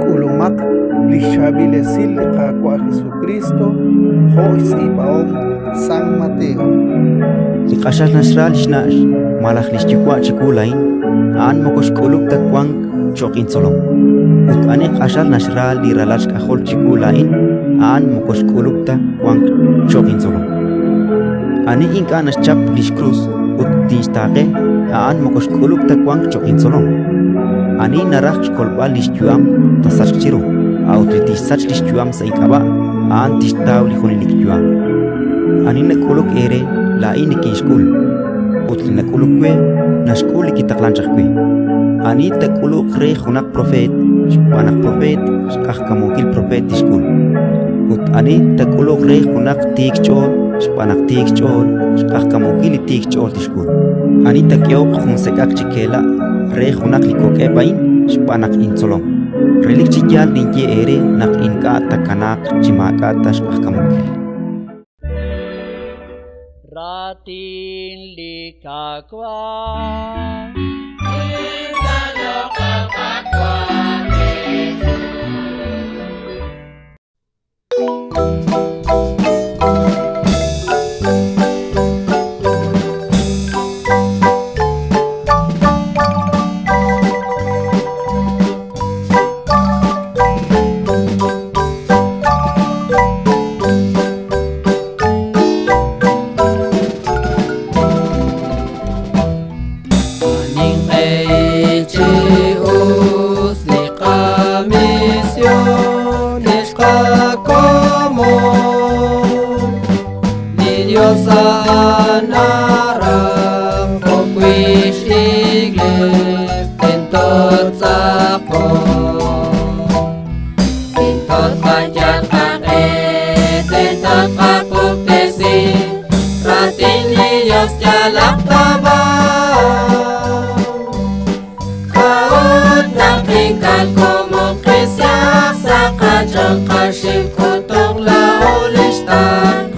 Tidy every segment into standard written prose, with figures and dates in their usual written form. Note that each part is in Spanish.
Kulumak lishabilesil liqaqua Jesucristo Jois ipaom San Mateo. Liqashal nasral shnash malach lishtikwa chikulain an mokosh kuluk takwang chokin solom. Ut ane qashal nasral liralach kahol chikulain an mokosh kuluk takwang chokin solom. Ani inka naschap lishkrus ut tinstaqe an mokosh kuluk takwang chokin solom. Ani narach kolbal lishtuam tasachchiro. Autritis sach lishtuam sa ikaba an tistaw lihoniliktuam. Ani nakuluk ere la ini kinskul. Utli nakuluk kwe naskul kitaklanchakwe. Ani takuluk re hunak profet, panak profet, skah kamukil profet iskul. Ut ani takuluk re hunak tik chol, panak tik chol, skah kamukil tik chol iskul. Ani takyok hun sekak chikela re hunak likoke bain, panak insolom. Relik chiyal dinje ere nak inka takanak chimaka skah kamukil. Ratin likakwa Indalo kakakwa Sanarang pokwish igles tentot sako tentot kajar kake tentot kapuk tesi ratin liyos jalak taba kaut napingkal komong kisyak sakajang kashim kutong laulistan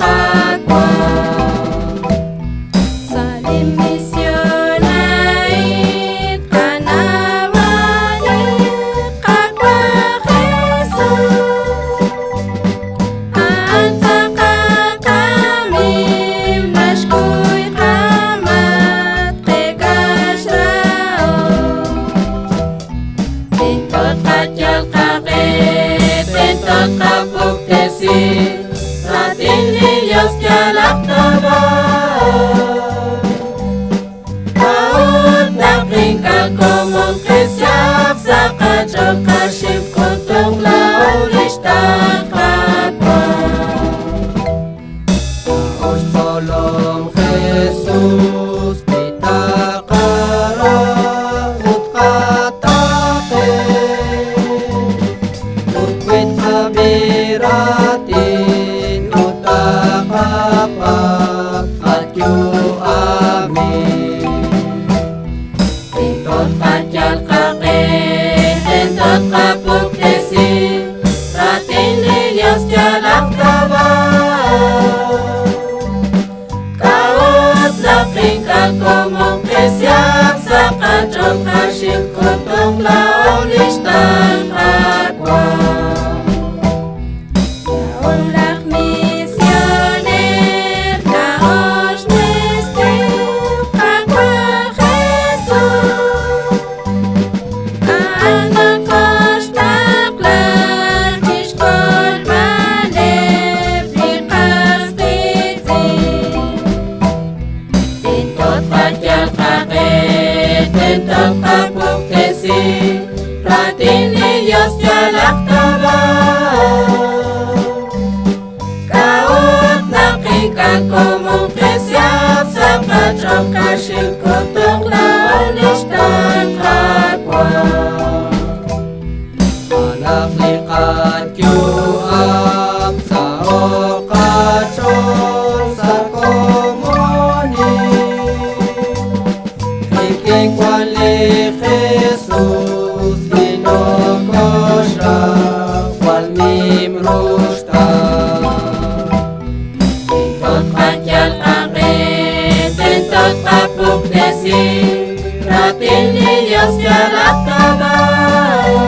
Ratin Dios ya la taba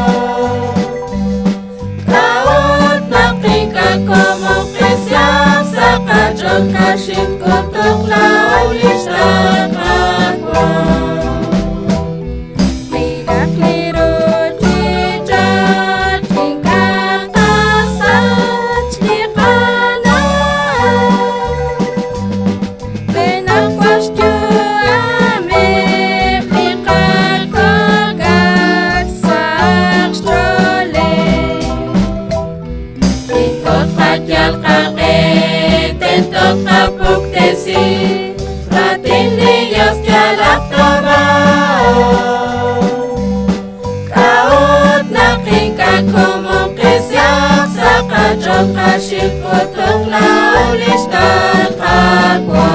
kumukis yak sa kajok kashikutong laulis kakwa.